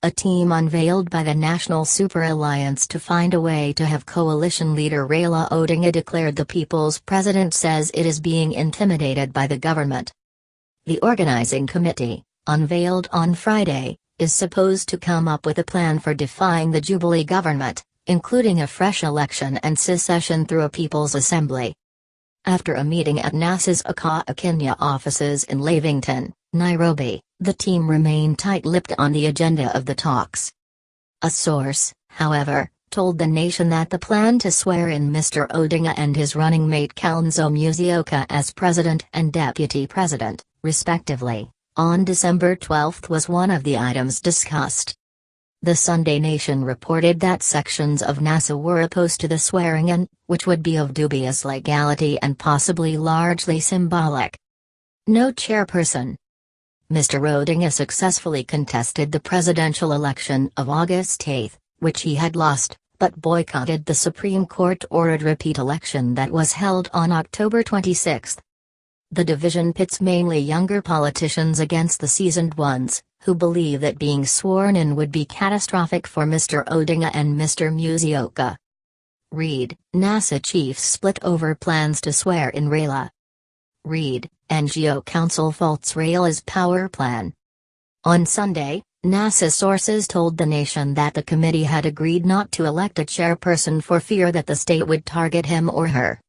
a team unveiled by the National Super Alliance to find a way to have coalition leader Raila Odinga declared the people's president says it is being intimidated by the government. The organizing committee, unveiled on Friday, is supposed to come up with a plan for defying the Jubilee government, including a fresh election and secession through a People's Assembly. After a meeting at NASA's Okoa, Kenya offices in Lavington, Nairobi, the team remained tight-lipped on the agenda of the talks. A source, however, told the nation that the plan to swear in Mr. Odinga and his running mate Kalonzo Musyoka as president and deputy president, respectively, on December 12 was one of the items discussed. The Sunday Nation reported that sections of NASA were opposed to the swearing-in, which would be of dubious legality and possibly largely symbolic. No chairperson. Mr. Odinga successfully contested the presidential election of August 8, which he had lost, but boycotted the Supreme Court-ordered repeat election that was held on October 26. The division pits mainly younger politicians against the seasoned ones, who believe that being sworn in would be catastrophic for Mr. Odinga and Mr. Musyoka. Read, NASA chiefs split over plans to swear in Raila. Read, NGO Council faults Raila's power plan. On Sunday, NASA sources told the nation that the committee had agreed not to elect a chairperson for fear that the state would target him or her.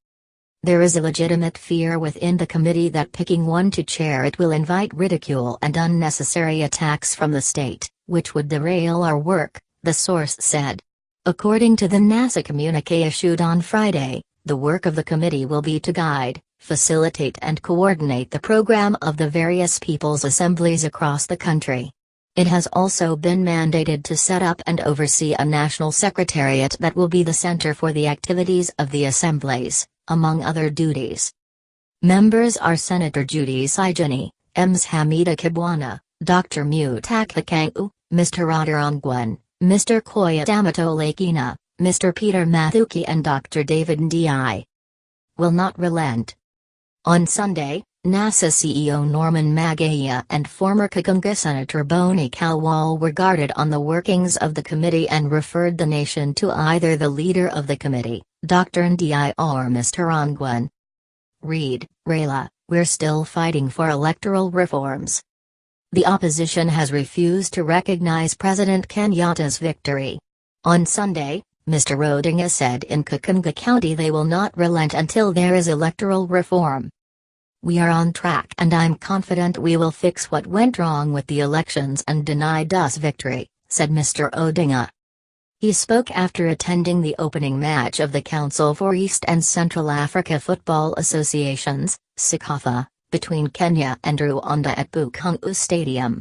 There is a legitimate fear within the committee that picking one to chair it will invite ridicule and unnecessary attacks from the state, which would derail our work, the source said. According to the NASA communique issued on Friday, the work of the committee will be to guide, facilitate and coordinate the program of the various people's assemblies across the country. It has also been mandated to set up and oversee a national secretariat that will be the center for the activities of the assemblies, among other duties. Members are Senator Judy Sijani, Ms. Hamida Kibwana, Dr. Mutaka Kangu, Mr. Radarangwan, Mr. Koya Damato Lakina, Mr. Peter Mathuki and Dr. David Ndi. Will not relent. On Sunday, NASA CEO Norman Magaya and former Kagunga Senator Boni Khalwal were guarded on the workings of the committee and referred the nation to either the leader of the committee, Dr. Ndi or Mr. Ongwen. Read, Raila, we're still fighting for electoral reforms. The opposition has refused to recognize President Kenyatta's victory. On Sunday, Mr. Odinga said in Kakamega County they will not relent until there is electoral reform. We are on track and I'm confident we will fix what went wrong with the elections and denied us victory, said Mr. Odinga. He spoke after attending the opening match of the Council for East and Central Africa Football Associations, SECAFA, between Kenya and Rwanda at Bukhungu Stadium.